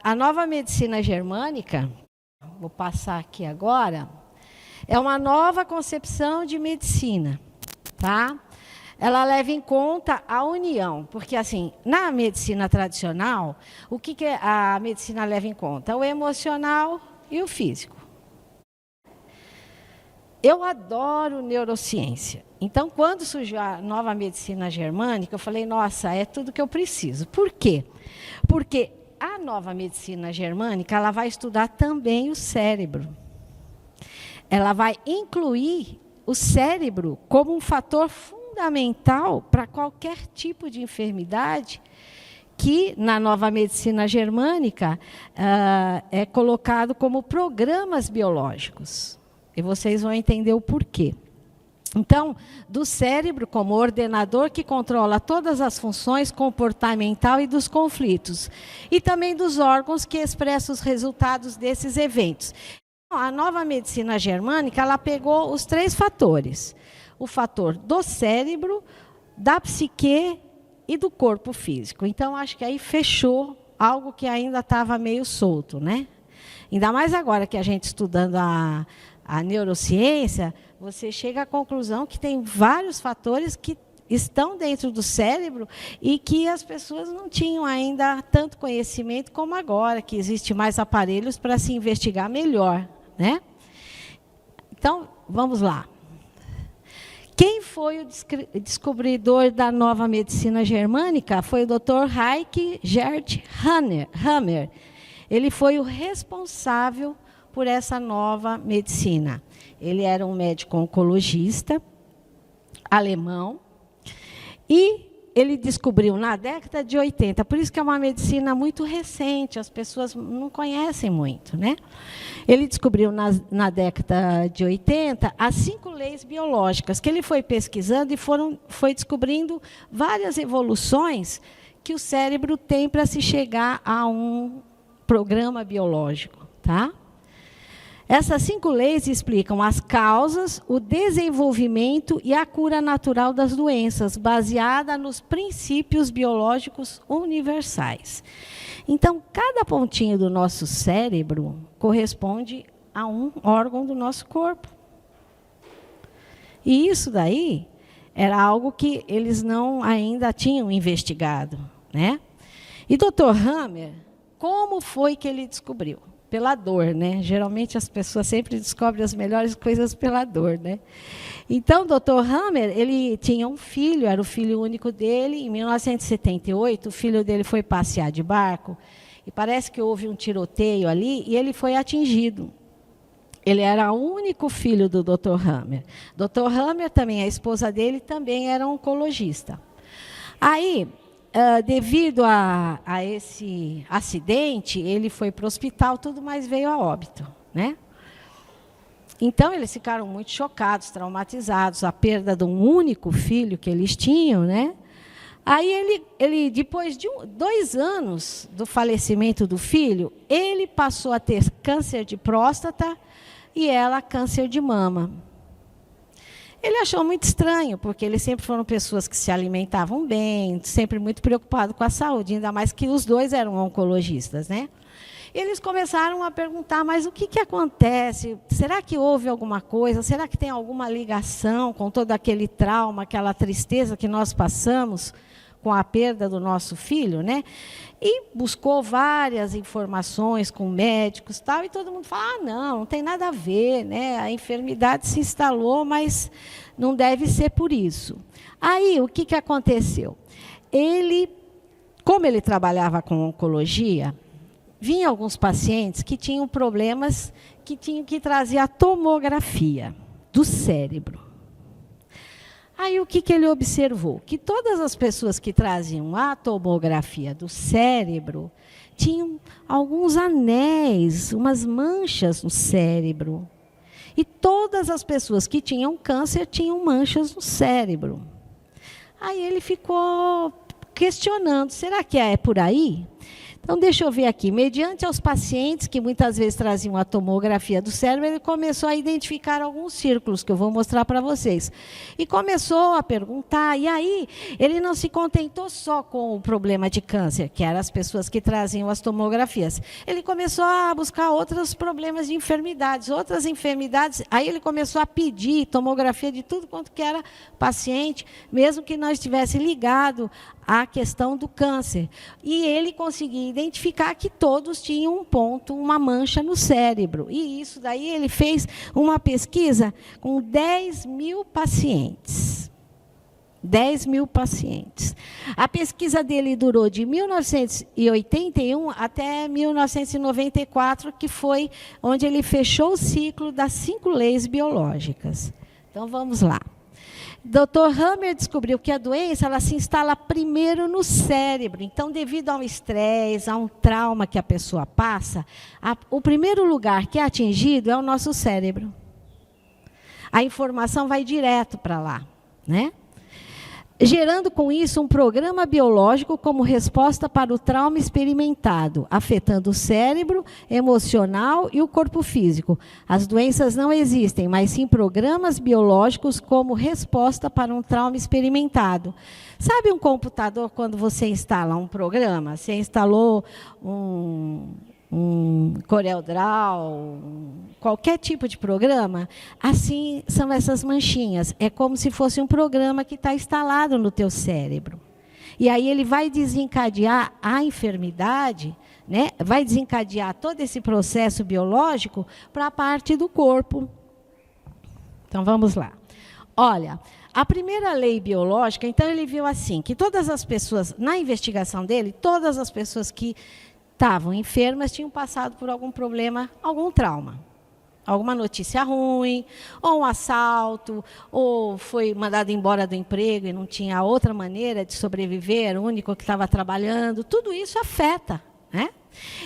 A nova medicina germânica, vou passar aqui agora, é uma nova concepção de medicina, tá? Ela leva em conta a união, porque assim, na medicina tradicional, o que a medicina leva em conta? O emocional e o físico. Eu adoro neurociência. Então, quando surgiu a nova medicina germânica, eu falei, nossa, é tudo que eu preciso. Por quê? Porque a nova medicina germânica, ela vai estudar também o cérebro. Ela vai incluir o cérebro como um fator fundamental para qualquer tipo de enfermidade que, na nova medicina germânica, é colocado como programas biológicos. E vocês vão entender o porquê. Então, do cérebro como ordenador que controla todas as funções comportamental e dos conflitos. E também dos órgãos que expressam os resultados desses eventos. A nova medicina germânica, ela pegou os 3 fatores. O fator do cérebro, da psique e do corpo físico. Então, acho que aí fechou algo que ainda estava meio solto, né? Ainda mais agora que a gente estudando a neurociência, você chega à conclusão que tem vários fatores que estão dentro do cérebro e que as pessoas não tinham ainda tanto conhecimento como agora, que existe mais aparelhos para se investigar melhor, né? Então, vamos lá. Quem foi o descobridor da nova medicina germânica? Foi o Dr. Heike Gert Hammer. Ele foi o responsável por essa nova medicina. Ele era um médico oncologista, alemão, e ele descobriu na década de 80, por isso que é uma medicina muito recente, as pessoas não conhecem muito, né? Ele descobriu na década de 80 as 5 leis biológicas, que ele foi pesquisando e foi descobrindo várias evoluções que o cérebro tem para se chegar a um programa biológico, tá? Essas 5 leis explicam as causas, o desenvolvimento e a cura natural das doenças, baseada nos princípios biológicos universais. Então, cada pontinho do nosso cérebro corresponde a um órgão do nosso corpo. E isso daí era algo que eles não ainda tinham investigado, né? E Dr. Hammer, como foi que ele descobriu? Pela dor, né? Geralmente as pessoas sempre descobrem as melhores coisas pela dor, né? Então, o Dr. Hammer, ele tinha um filho, era o filho único dele. Em 1978, o filho dele foi passear de barco e parece que houve um tiroteio ali e ele foi atingido. Ele era o único filho do Dr. Hammer. Dr. Hammer também, a esposa dele, também era oncologista. Aí, devido a esse acidente, ele foi para o hospital, tudo, mas veio a óbito, né? Então, eles ficaram muito chocados, traumatizados, a perda de um único filho que eles tinham, né? Aí, ele depois de 2 anos do falecimento do filho, ele passou a ter câncer de próstata e ela câncer de mama. Ele achou muito estranho, porque eles sempre foram pessoas que se alimentavam bem, sempre muito preocupados com a saúde, ainda mais que os 2 eram oncologistas, né? Eles começaram a perguntar, mas o que acontece? Será que houve alguma coisa? Será que tem alguma ligação com todo aquele trauma, aquela tristeza que nós passamos com a perda do nosso filho, né? E buscou várias informações com médicos, tal, e todo mundo fala, não tem nada a ver, né? A enfermidade se instalou, mas não deve ser por isso. Aí, o que aconteceu? Como ele trabalhava com oncologia, vinham alguns pacientes que tinham problemas que tinham que trazer a tomografia do cérebro. Aí, o que ele observou? Que todas as pessoas que traziam a tomografia do cérebro tinham alguns anéis, umas manchas no cérebro. E todas as pessoas que tinham câncer tinham manchas no cérebro. Aí ele ficou questionando, será que é por aí? Então, deixa eu ver aqui. Mediante aos pacientes que muitas vezes traziam a tomografia do cérebro, ele começou a identificar alguns círculos, que eu vou mostrar para vocês. E começou a perguntar, e aí ele não se contentou só com o problema de câncer, que eram as pessoas que traziam as tomografias. Ele começou a buscar outros problemas de enfermidades, aí ele começou a pedir tomografia de tudo quanto que era paciente, mesmo que não estivesse ligado à questão do câncer. E ele conseguia identificar que todos tinham um ponto, uma mancha no cérebro. E isso daí ele fez uma pesquisa com 10.000 pacientes. 10.000 pacientes. A pesquisa dele durou de 1981 até 1994, que foi onde ele fechou o ciclo das 5 leis biológicas. Então, vamos lá. Dr. Hammer descobriu que a doença ela se instala primeiro no cérebro. Então, devido a um estresse, a um trauma que a pessoa passa, o primeiro lugar que é atingido é o nosso cérebro. A informação vai direto para lá, né? Gerando com isso um programa biológico como resposta para o trauma experimentado, afetando o cérebro, emocional e o corpo físico. As doenças não existem, mas sim programas biológicos como resposta para um trauma experimentado. Sabe um computador, quando você instala um programa? Você instalou um CorelDRAW, qualquer tipo de programa, assim são essas manchinhas. É como se fosse um programa que está instalado no teu cérebro. E aí ele vai desencadear a enfermidade, né? Vai desencadear todo esse processo biológico para a parte do corpo. Então, vamos lá. Olha, a primeira lei biológica, então ele viu assim, que todas as pessoas, na investigação dele, todas as pessoas que estavam enfermas, tinham passado por algum problema, algum trauma. Alguma notícia ruim, ou um assalto, ou foi mandado embora do emprego e não tinha outra maneira de sobreviver, era o único que estava trabalhando. Tudo isso afeta, né?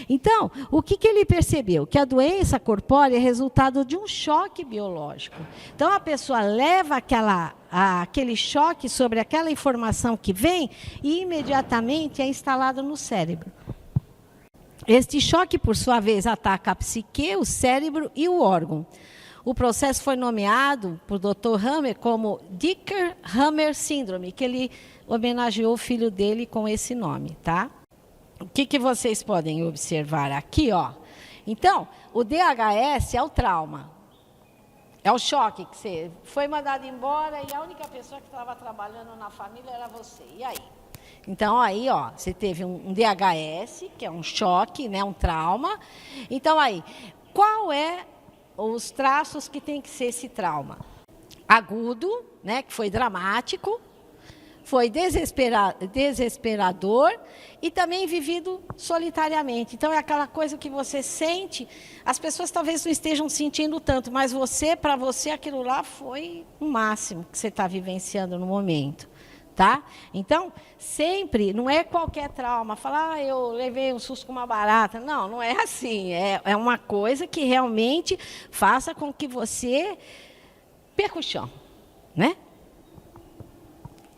Então, o que ele percebeu? Que a doença corpórea é resultado de um choque biológico. Então, a pessoa leva aquele choque sobre aquela informação que vem e imediatamente é instalado no cérebro. Este choque, por sua vez, ataca a psique, o cérebro e o órgão. O processo foi nomeado por Dr. Hammer como Dicker-Hammer Syndrome, que ele homenageou o filho dele com esse nome, tá? O que vocês podem observar aqui, ó? Então, o DHS é o trauma. É o choque que você foi mandado embora e a única pessoa que estava trabalhando na família era você. E aí? Então, aí, ó, você teve um DHS, que é um choque, né, um trauma. Então, aí, qual é os traços que tem que ser esse trauma? Agudo, né, que foi dramático, foi desesperador e também vivido solitariamente. Então, é aquela coisa que você sente, as pessoas talvez não estejam sentindo tanto, mas para você, aquilo lá foi o máximo que você está vivenciando no momento. Tá? Então, sempre, não é qualquer trauma, falar, eu levei um susto com uma barata. Não, não é assim. É uma coisa que realmente faça com que você perca o chão, né?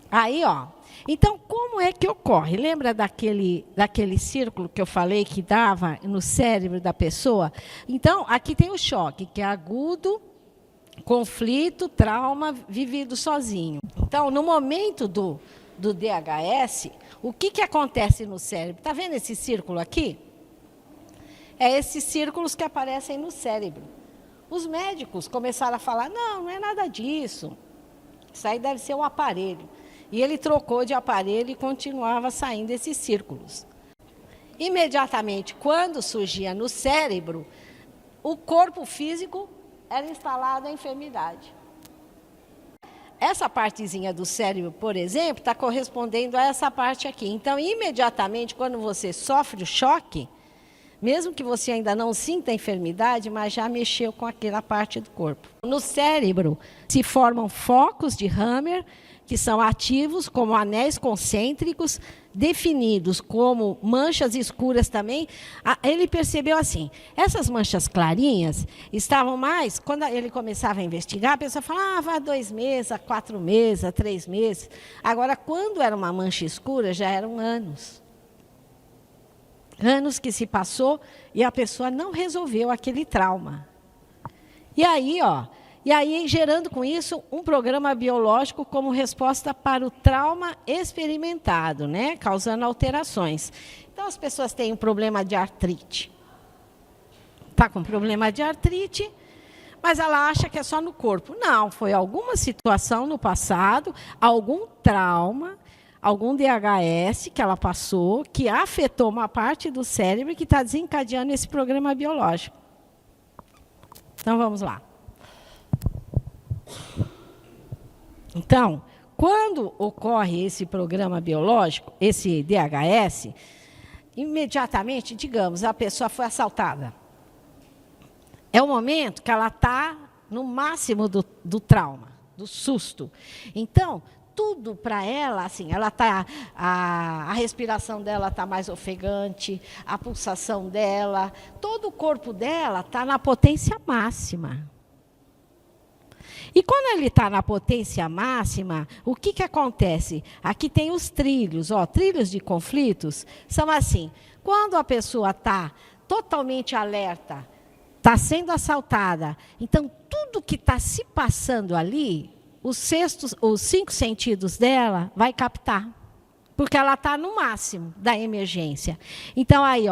Aí, ó. Então, como é que ocorre? Lembra daquele círculo que eu falei que dava no cérebro da pessoa? Então, aqui tem o choque, que é agudo, conflito, trauma, vivido sozinho. Então, no momento do DHS, o que acontece no cérebro? Está vendo esse círculo aqui? É esses círculos que aparecem no cérebro. Os médicos começaram a falar, não é nada disso. Isso aí deve ser um aparelho. E ele trocou de aparelho e continuava saindo esses círculos. Imediatamente, quando surgia no cérebro, o corpo físico era instalada a enfermidade. Essa partezinha do cérebro, por exemplo, está correspondendo a essa parte aqui. Então, imediatamente, quando você sofre o choque, mesmo que você ainda não sinta a enfermidade, mas já mexeu com aquela parte do corpo. No cérebro se formam focos de Hammer, que são ativos como anéis concêntricos, definidos como manchas escuras também. Ele percebeu assim, essas manchas clarinhas estavam mais, quando ele começava a investigar, a pessoa falava, 2 meses, 4 meses, 3 meses. Agora, quando era uma mancha escura, já eram anos. Anos que se passou e a pessoa não resolveu aquele trauma. E aí, gerando com isso um programa biológico como resposta para o trauma experimentado, né? Causando alterações. Então, as pessoas têm um problema de artrite. Está com problema de artrite, mas ela acha que é só no corpo. Não, foi alguma situação no passado, algum trauma, algum DHS que ela passou, que afetou uma parte do cérebro que está desencadeando esse programa biológico. Então, vamos lá. Então, quando ocorre esse programa biológico, esse DHS, imediatamente, digamos, a pessoa foi assaltada. É o momento que ela está no máximo do trauma, do susto. Então, tudo para ela, assim, ela tá, a respiração dela está mais ofegante, a pulsação dela, todo o corpo dela está na potência máxima. E quando ele está na potência máxima, o que acontece? Aqui tem os trilhos, trilhos de conflitos, são assim, quando a pessoa está totalmente alerta, está sendo assaltada, então tudo que está se passando ali, os 5 sentidos dela vai captar, porque ela está no máximo da emergência. Então aí,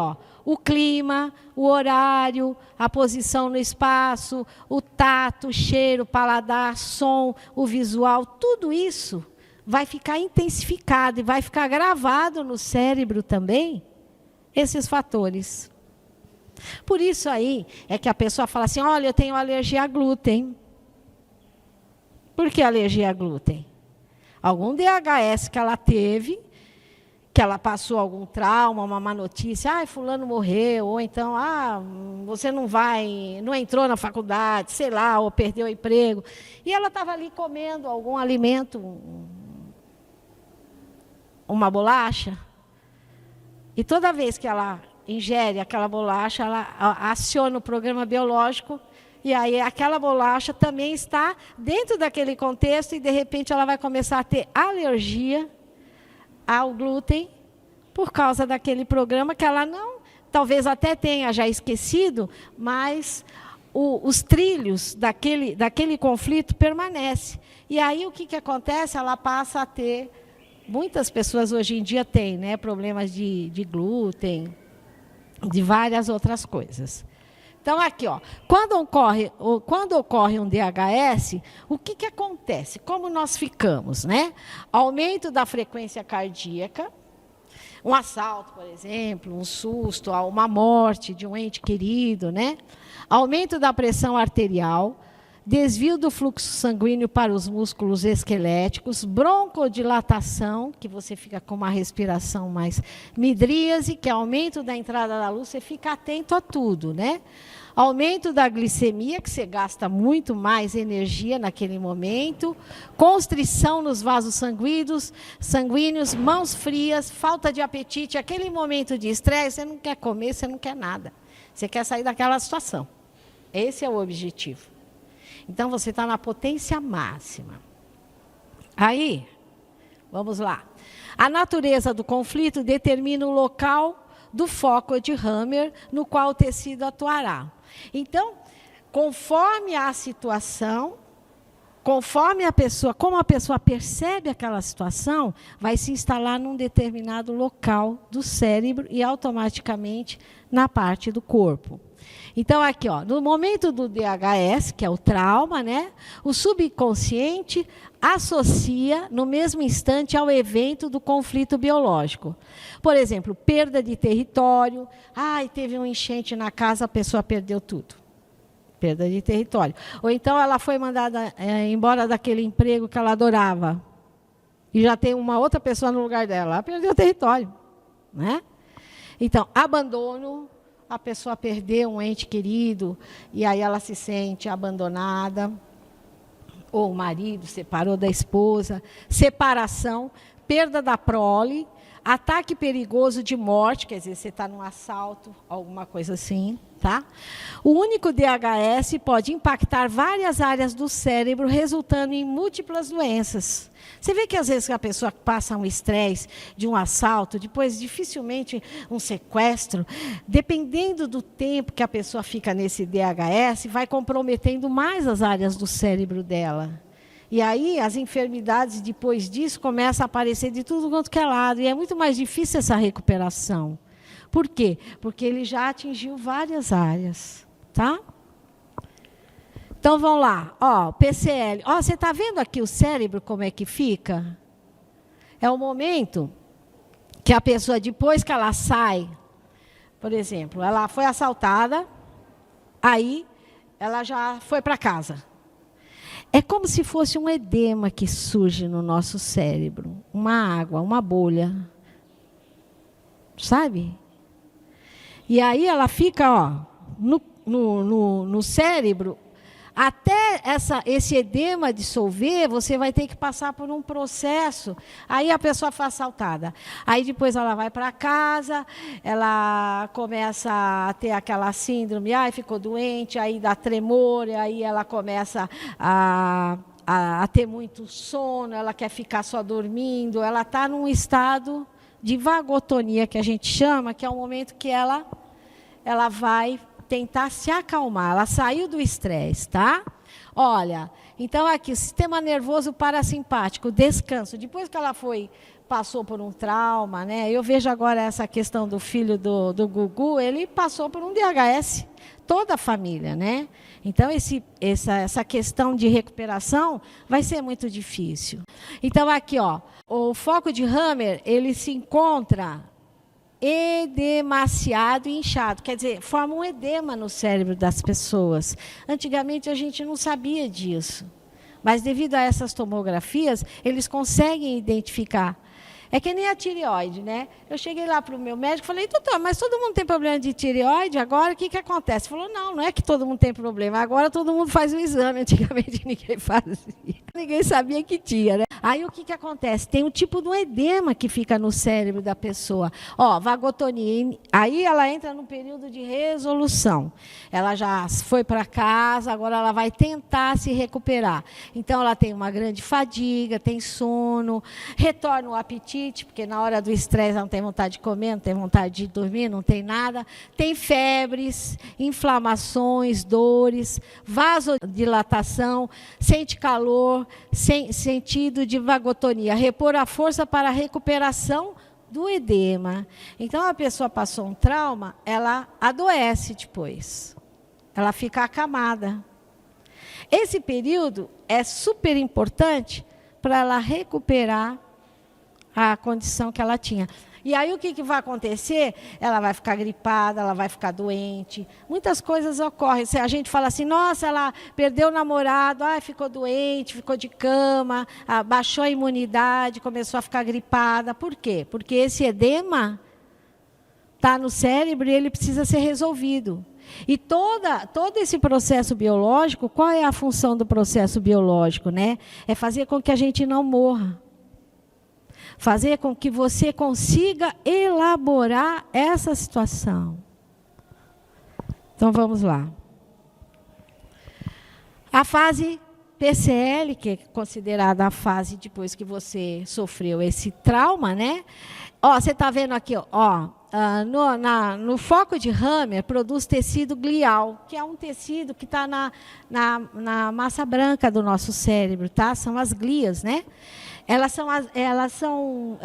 o clima, o horário, a posição no espaço, o tato, o cheiro, o paladar, som, o visual, tudo isso vai ficar intensificado e vai ficar gravado no cérebro também, esses fatores. Por isso aí é que a pessoa fala assim, olha, eu tenho alergia a glúten. Por que alergia a glúten? Algum DHS que ela teve, que ela passou algum trauma, uma má notícia, fulano morreu, ou então, você não entrou na faculdade, sei lá, ou perdeu o emprego. E ela estava ali comendo algum alimento, uma bolacha, e toda vez que ela ingere aquela bolacha, ela aciona o programa biológico, e aí aquela bolacha também está dentro daquele contexto, e de repente ela vai começar a ter alergia ao glúten, por causa daquele programa que ela não, talvez até tenha já esquecido, mas os trilhos daquele conflito permanecem. E aí o que acontece? Ela passa a ter, muitas pessoas hoje em dia têm, né, problemas de glúten, de várias outras coisas. Então, aqui, quando ocorre um DHS, o que acontece? Como nós ficamos, né? Aumento da frequência cardíaca, um assalto, por exemplo, um susto, uma morte de um ente querido, né? Aumento da pressão arterial, desvio do fluxo sanguíneo para os músculos esqueléticos, broncodilatação, que você fica com uma respiração mais midríase, que é aumento da entrada da luz, você fica atento a tudo, né? Aumento da glicemia, que você gasta muito mais energia naquele momento, constrição nos vasos sanguíneos, mãos frias, falta de apetite, aquele momento de estresse, você não quer comer, você não quer nada. Você quer sair daquela situação. Esse é o objetivo. Então, você está na potência máxima. Aí, vamos lá. A natureza do conflito determina o local do foco de Hammer no qual o tecido atuará. Então, conforme a situação, conforme como a pessoa percebe aquela situação, vai se instalar num determinado local do cérebro e automaticamente na parte do corpo. Então, aqui, no momento do DHS, que é o trauma, né, o subconsciente associa no mesmo instante ao evento do conflito biológico. Por exemplo, perda de território. Teve um enchente na casa, a pessoa perdeu tudo. Perda de território. Ou então ela foi mandada embora daquele emprego que ela adorava. E já tem uma outra pessoa no lugar dela. Ela perdeu o território, né? Então, abandono. A pessoa perdeu um ente querido e aí ela se sente abandonada. Ou o marido separou da esposa. Separação, perda da prole. ataque perigoso de morte, quer dizer, você está num assalto, alguma coisa assim, tá? O único DHS pode impactar várias áreas do cérebro, resultando em múltiplas doenças. Você vê que às vezes a pessoa passa um estresse de um assalto, depois dificilmente um sequestro, dependendo do tempo que a pessoa fica nesse DHS, vai comprometendo mais as áreas do cérebro dela. E aí as enfermidades depois disso começam a aparecer de tudo quanto que é lado, e é muito mais difícil essa recuperação. Por quê? Porque ele já atingiu várias áreas, tá? Então, vamos lá. Ó, PCL. Ó, você está vendo aqui o cérebro como é que fica? É o momento que a pessoa, depois que ela sai, por exemplo, ela foi assaltada, aí ela já foi para casa. É como se fosse um edema que surge no nosso cérebro. Uma água, uma bolha. Sabe? E aí ela fica, ó, no cérebro. Até esse edema dissolver, você vai ter que passar por um processo. Aí a pessoa foi assaltada. Aí depois ela vai para casa, ela começa a ter aquela síndrome, ficou doente, aí dá tremor, aí ela começa a ter muito sono, ela quer ficar só dormindo, ela está num estado de vagotonia, que a gente chama, que é o momento que ela vai tentar se acalmar. Ela saiu do estresse, tá? Olha, então aqui, sistema nervoso parasimpático, descanso. Depois que ela passou por um trauma, né? Eu vejo agora essa questão do filho do Gugu, ele passou por um DHS, toda a família, né? Então, essa questão de recuperação vai ser muito difícil. Então, aqui, ó, o foco de Hammer, ele se encontra edemaciado e inchado, quer dizer, forma um edema no cérebro das pessoas. Antigamente a gente não sabia disso, mas devido a essas tomografias, eles conseguem identificar. É que nem a tireoide, né? Eu cheguei lá para o meu médico e falei, doutor, mas todo mundo tem problema de tireoide, agora o que acontece? Ele falou, não é que todo mundo tem problema, agora todo mundo faz o exame, antigamente ninguém fazia. Ninguém sabia que tinha, né? Aí o que acontece? Tem um tipo de um edema que fica no cérebro da pessoa. Ó, vagotonia. Aí ela entra num período de resolução. Ela já foi para casa, agora ela vai tentar se recuperar. Então ela tem uma grande fadiga, tem sono, retorna o apetite, porque na hora do estresse ela não tem vontade de comer, não tem vontade de dormir, não tem nada. Tem febres, inflamações, dores, vasodilatação, sente calor, sentido de vagotonia, repor a força para a recuperação do edema. Então, a pessoa passou um trauma, ela adoece depois. Ela fica acamada. Esse período é super importante para ela recuperar a condição que ela tinha. E aí o que vai acontecer? Ela vai ficar gripada, ela vai ficar doente. Muitas coisas ocorrem. Se a gente fala assim, nossa, ela perdeu o namorado, ficou doente, ficou de cama, baixou a imunidade, começou a ficar gripada. Por quê? Porque esse edema está no cérebro e ele precisa ser resolvido. E todo esse processo biológico, qual é a função do processo biológico, né? É fazer com que a gente não morra. Fazer com que você consiga elaborar essa situação. Então, vamos lá. A fase PCL, que é considerada a fase depois que você sofreu esse trauma, né? Ó, você está vendo aqui, no foco de Hammer, produz tecido glial, que é um tecido que está na massa branca do nosso cérebro, tá? São as glias, né? Elas são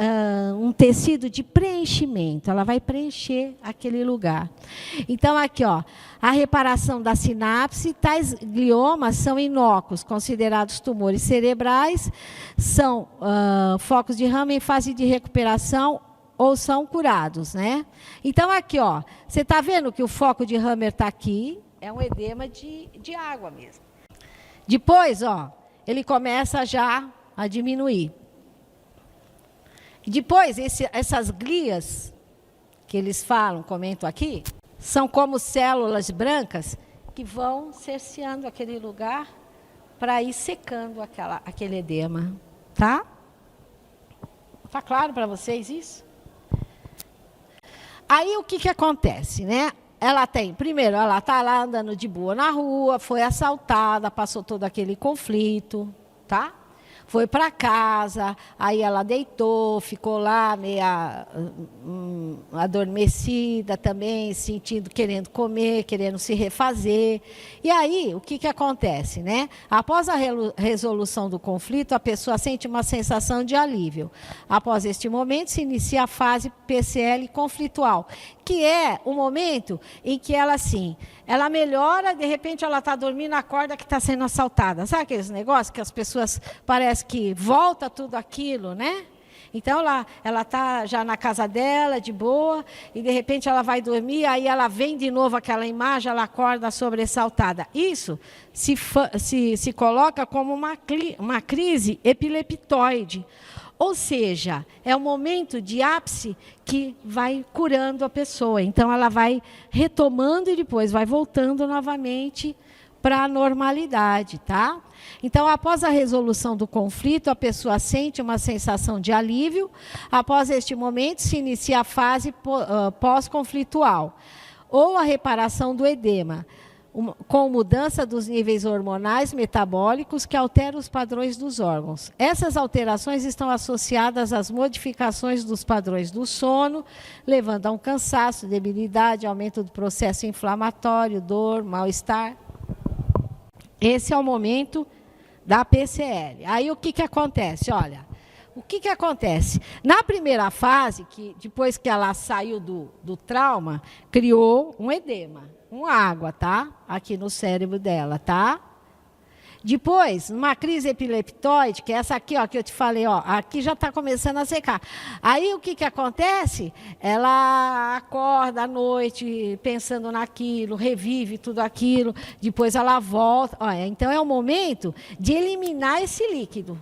um tecido de preenchimento, ela vai preencher aquele lugar. Então, aqui, ó, a reparação da sinapse, tais gliomas são inócuos, considerados tumores cerebrais, são focos de Hammer em fase de recuperação ou são curados, né? Então, aqui, ó, você está vendo que o foco de Hammer está aqui, é um edema de água mesmo. Depois, ó, ele começa já a diminuir. Depois, essas glias que eles falam, comentam aqui, são como células brancas que vão cerceando aquele lugar para ir secando aquele edema, tá? Tá claro para vocês isso? Aí o que acontece, né? Primeiro, ela está lá andando de boa na rua, foi assaltada, passou todo aquele conflito, tá? Foi para casa, aí ela deitou, ficou lá meia adormecida também, querendo comer, querendo se refazer. E aí, o que acontece, né? Após a resolução do conflito, a pessoa sente uma sensação de alívio. Após este momento, se inicia a fase PCL conflitual, que é o momento em que ela melhora, de repente ela está dormindo, acorda que está sendo assaltada. Sabe aqueles negócios que as pessoas parece que volta tudo aquilo, né? Então ela está já na casa dela, de boa, e de repente ela vai dormir, aí ela vem de novo aquela imagem, ela acorda sobressaltada. Isso se coloca como uma crise epileptoide. Ou seja, é o momento de ápice que vai curando a pessoa. Então, ela vai retomando e depois vai voltando novamente para a normalidade, tá? Então, após a resolução do conflito, a pessoa sente uma sensação de alívio. Após este momento, se inicia a fase pós-conflitual, ou a reparação do edema, com mudança dos níveis hormonais metabólicos que alteram os padrões dos órgãos. Essas alterações estão associadas às modificações dos padrões do sono, levando a um cansaço, debilidade, aumento do processo inflamatório, dor, mal-estar. Esse é o momento da PCL. Aí o que acontece? Olha, o que acontece? Na primeira fase, depois que ela saiu do trauma, criou um edema. Com água, tá? Aqui no cérebro dela, tá? Depois, uma crise epileptoide, que é essa aqui, ó, que eu te falei, ó, aqui já está começando a secar. Aí o que acontece? Ela acorda à noite pensando naquilo, revive tudo aquilo, depois ela volta. Olha, então é o momento de eliminar esse líquido.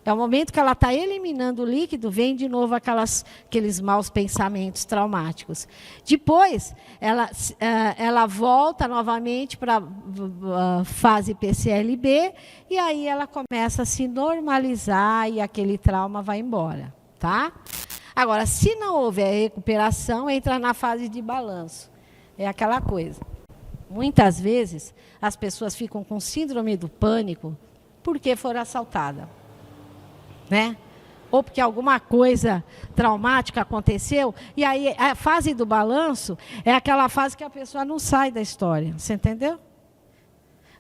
É o momento que ela está eliminando o líquido, vem de novo aqueles maus pensamentos traumáticos. Depois, ela volta novamente para a fase PCLB, e aí ela começa a se normalizar e aquele trauma vai embora, tá? Agora, se não houver recuperação, entra na fase de balanço. É aquela coisa. Muitas vezes, as pessoas ficam com síndrome do pânico porque foram assaltadas. Né? Ou porque alguma coisa traumática aconteceu, e aí a fase do balanço é aquela fase que a pessoa não sai da história, você entendeu?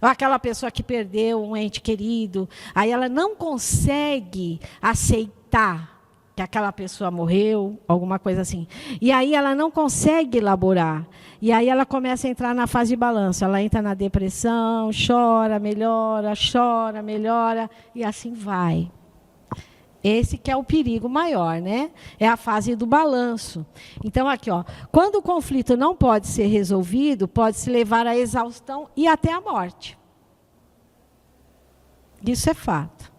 Ou aquela pessoa que perdeu um ente querido, aí ela não consegue aceitar que aquela pessoa morreu, alguma coisa assim. E aí ela não consegue elaborar. E aí ela começa a entrar na fase de balanço, ela entra na depressão, chora, melhora, e assim vai. Esse que é o perigo maior, né? É a fase do balanço. Então, aqui, ó, quando o conflito não pode ser resolvido, pode-se levar à exaustão e até à morte. Isso é fato.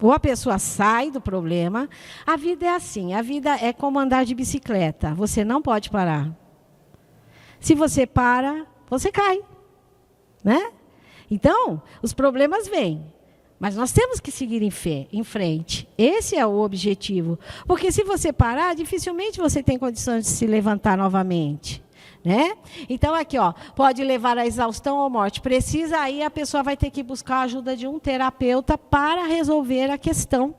Ou a pessoa sai do problema. A vida é assim, a vida é como andar de bicicleta. Você não pode parar. Se você para, você cai. Né? Então, os problemas vêm. Mas nós temos que seguir em frente. Esse é o objetivo. Porque se você parar, dificilmente você tem condições de se levantar novamente. Né? Então, aqui, ó, pode levar à exaustão ou morte. Precisa, aí a pessoa vai ter que buscar a ajuda de um terapeuta para resolver a questão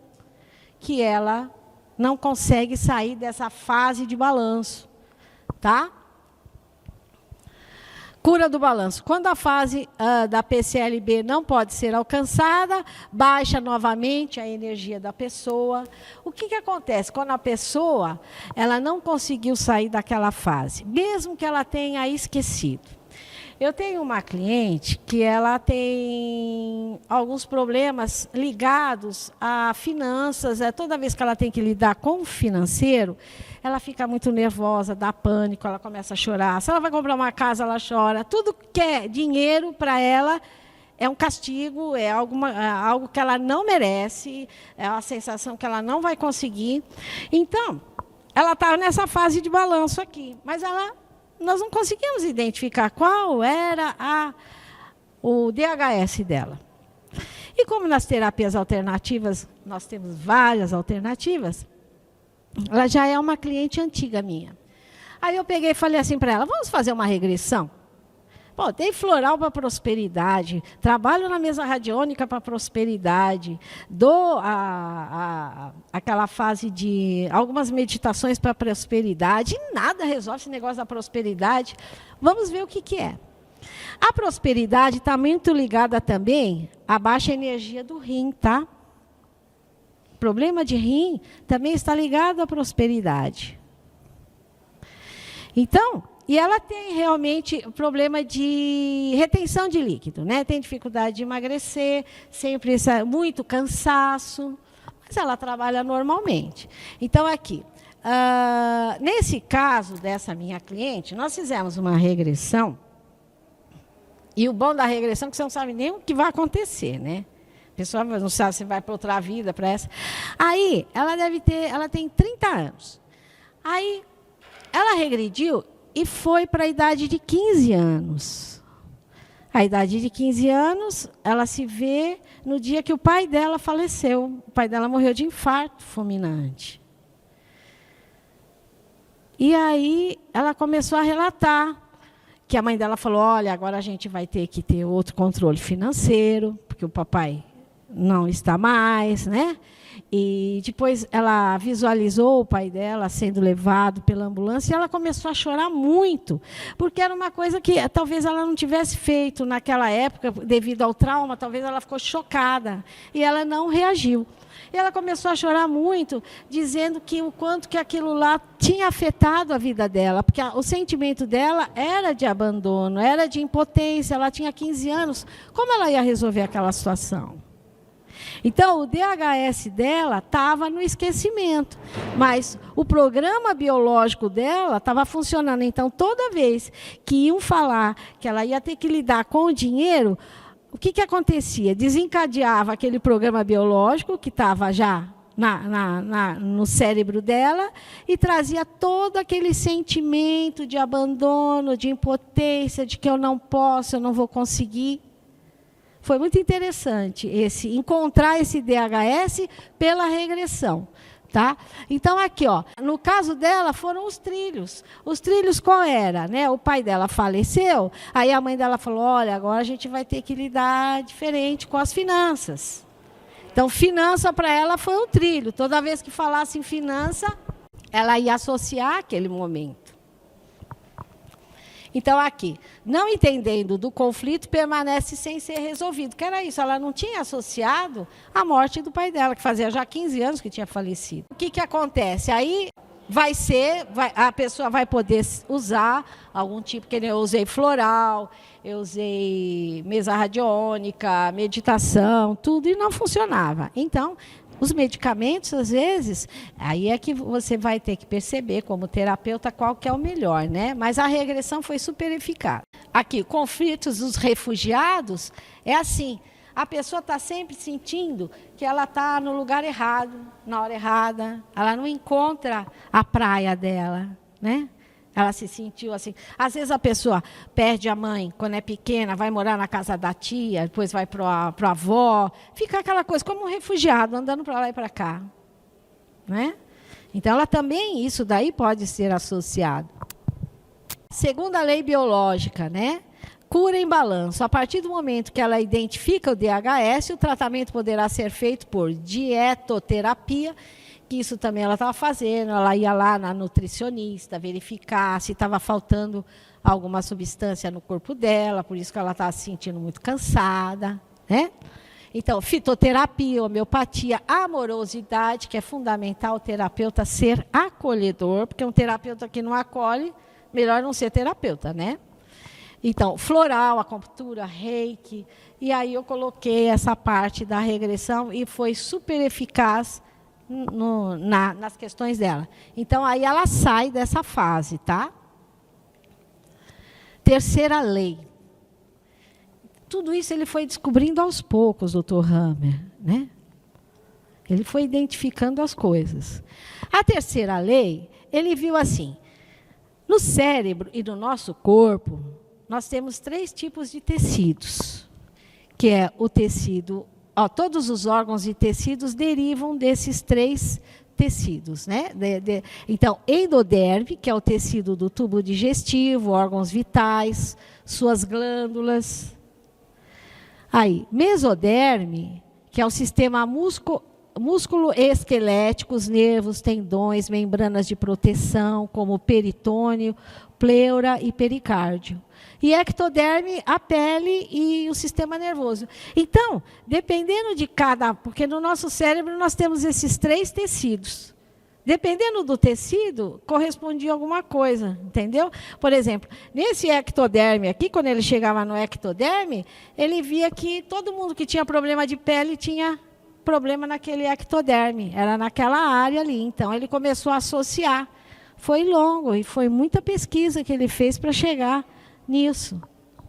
que ela não consegue sair dessa fase de balanço. Tá? Cura do balanço. Quando a fase da PCLB não pode ser alcançada, baixa novamente a energia da pessoa. O que acontece? Quando a pessoa ela não conseguiu sair daquela fase, mesmo que ela tenha esquecido. Eu tenho uma cliente que ela tem alguns problemas ligados a finanças. Toda vez que ela tem que lidar com o financeiro, ela fica muito nervosa, dá pânico, ela começa a chorar. Se ela vai comprar uma casa, ela chora. Tudo que é dinheiro para ela é um castigo, é algo que ela não merece, é uma sensação que ela não vai conseguir. Então, ela está nessa fase de balanço aqui, mas nós não conseguimos identificar qual era o DHS dela. E como nas terapias alternativas, nós temos várias alternativas, ela já é uma cliente antiga minha. Aí eu peguei e falei assim para ela, vamos fazer uma regressão? Pô, dei floral para prosperidade, trabalho na mesa radiônica para prosperidade, dou aquela fase de algumas meditações para prosperidade, e nada resolve esse negócio da prosperidade. Vamos ver o que é. A prosperidade está muito ligada também à baixa energia do rim, tá? O problema de rim também está ligado à prosperidade. Então, e ela tem realmente problema de retenção de líquido, né? Tem dificuldade de emagrecer, sempre muito cansaço, mas ela trabalha normalmente. Então, aqui, nesse caso dessa minha cliente, nós fizemos uma regressão, e o bom da regressão é que você não sabe nem o que vai acontecer, né? A pessoa não sabe se vai para outra vida, para essa. Aí, ela tem 30 anos. Aí, ela regrediu e foi para a idade de 15 anos. A idade de 15 anos, ela se vê no dia que o pai dela faleceu. O pai dela morreu de infarto fulminante. E aí, ela começou a relatar que a mãe dela falou, olha, agora a gente vai ter que ter outro controle financeiro, porque o papai não está mais, né? E depois ela visualizou o pai dela sendo levado pela ambulância e ela começou a chorar muito, porque era uma coisa que talvez ela não tivesse feito naquela época, devido ao trauma, talvez ela ficou chocada e ela não reagiu. E ela começou a chorar muito, dizendo que o quanto que aquilo lá tinha afetado a vida dela, porque o sentimento dela era de abandono, era de impotência, ela tinha 15 anos, como ela ia resolver aquela situação? Então, o DHS dela estava no esquecimento, mas o programa biológico dela estava funcionando. Então, toda vez que iam falar que ela ia ter que lidar com o dinheiro, o que acontecia? Desencadeava aquele programa biológico que estava já no cérebro dela e trazia todo aquele sentimento de abandono, de impotência, de que eu não posso, eu não vou conseguir. Foi muito interessante encontrar esse DHS pela regressão. Tá? Então, aqui, ó, no caso dela, foram os trilhos. Os trilhos qual era? Né? O pai dela faleceu, aí a mãe dela falou, olha, agora a gente vai ter que lidar diferente com as finanças. Então, finança para ela foi um trilho. Toda vez que falasse em finança, ela ia associar aquele momento. Então, aqui, não entendendo do conflito, permanece sem ser resolvido. Que era isso, ela não tinha associado a morte do pai dela, que fazia já 15 anos que tinha falecido. O que acontece? Aí a pessoa vai poder usar algum tipo, que eu usei floral, eu usei mesa radiônica, meditação, tudo, e não funcionava. Então, os medicamentos, às vezes, aí é que você vai ter que perceber, como terapeuta, qual que é o melhor, né? Mas a regressão foi super eficaz. Aqui, conflitos dos refugiados, é assim, a pessoa está sempre sentindo que ela está no lugar errado, na hora errada, ela não encontra a praia dela, né? Ela se sentiu assim. Às vezes a pessoa perde a mãe quando é pequena, vai morar na casa da tia, depois vai para a avó. Fica aquela coisa, como um refugiado, andando para lá e para cá. Né? Então, ela também, isso daí pode ser associado. Segundo a lei biológica, né? Cura em balanço. A partir do momento que ela identifica o DHS, o tratamento poderá ser feito por dietoterapia, que isso também ela estava fazendo, ela ia lá na nutricionista, verificar se estava faltando alguma substância no corpo dela, por isso que ela estava se sentindo muito cansada, né? Então, fitoterapia, homeopatia, amorosidade, que é fundamental o terapeuta ser acolhedor, porque um terapeuta que não acolhe, melhor não ser terapeuta, né? Então, floral, acupuntura, reiki, e aí eu coloquei essa parte da regressão e foi super eficaz nas questões dela. Então, aí ela sai dessa fase, tá? Terceira lei. Tudo isso ele foi descobrindo aos poucos, Dr. Hammer, né? Ele foi identificando as coisas. A terceira lei, ele viu assim, no cérebro e no nosso corpo, nós temos 3 tipos de tecidos, que é o tecido. Todos os órgãos e tecidos derivam desses 3 tecidos, né? Então, endoderme, que é o tecido do tubo digestivo, órgãos vitais, suas glândulas. Aí, mesoderme, que é o sistema músculo esquelético, os nervos, tendões, membranas de proteção, como peritônio, pleura e pericárdio. E ectoderme, a pele e o sistema nervoso. Então, dependendo de cada... Porque no nosso cérebro nós temos esses 3 tecidos. Dependendo do tecido, correspondia a alguma coisa, entendeu? Por exemplo, nesse ectoderme aqui, quando ele chegava no ectoderme, ele via que todo mundo que tinha problema de pele tinha problema naquele ectoderme. Era naquela área ali. Então, ele começou a associar. Foi longo e foi muita pesquisa que ele fez para chegar nisso,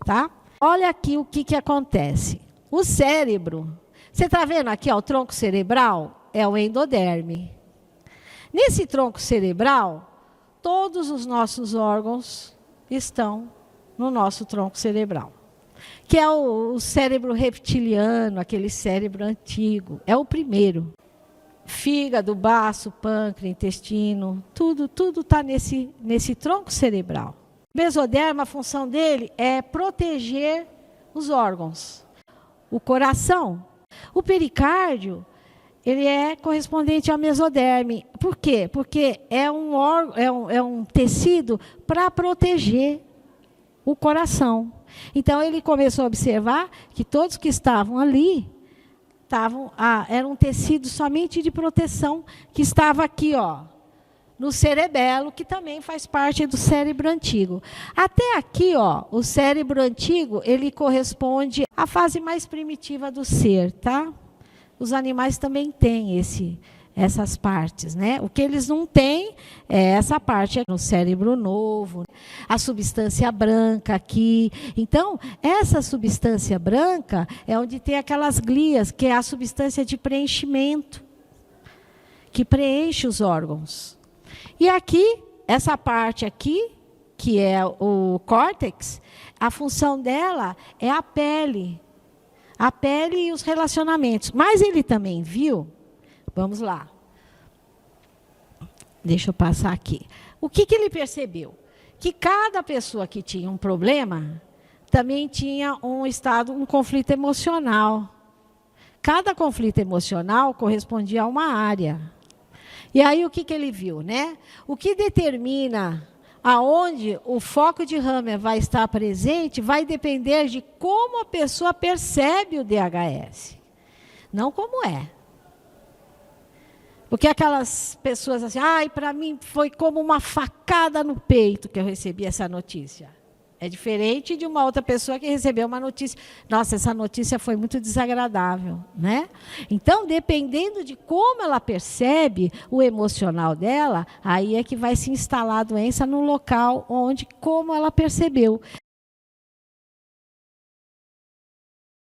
tá? Olha aqui o que acontece. O cérebro, você está vendo aqui, ó, o tronco cerebral é o endoderme. Nesse tronco cerebral, todos os nossos órgãos estão no nosso tronco cerebral, que é o cérebro reptiliano, aquele cérebro antigo, é o primeiro. Fígado, baço, pâncreas, intestino, tudo está nesse tronco cerebral. O mesoderma, a função dele é proteger os órgãos. O coração, o pericárdio, ele é correspondente ao mesoderme. Por quê? Porque é um tecido para proteger o coração. Então, ele começou a observar que todos que estavam ali era um tecido somente de proteção, que estava aqui, ó, no cerebelo, que também faz parte do cérebro antigo. Até aqui, ó, o cérebro antigo, ele corresponde à fase mais primitiva do ser, tá? Os animais também têm essas partes, né? O que eles não têm é essa parte no cérebro novo, a substância branca aqui. Então, essa substância branca é onde tem aquelas glias, que é a substância de preenchimento, que preenche os órgãos. E aqui, essa parte aqui, que é o córtex, a função dela é a pele e os relacionamentos. Mas ele também viu, vamos lá, deixa eu passar aqui. O que ele percebeu? Que cada pessoa que tinha um problema, também tinha um conflito emocional. Cada conflito emocional correspondia a uma área. E aí o que ele viu, né? O que determina aonde o foco de Hammer vai estar presente vai depender de como a pessoa percebe o DHS, não como é. Porque aquelas pessoas assim, para mim foi como uma facada no peito que eu recebi essa notícia. É diferente de uma outra pessoa que recebeu uma notícia. Nossa, essa notícia foi muito desagradável, né? Então, dependendo de como ela percebe o emocional dela, aí é que vai se instalar a doença no local como ela percebeu.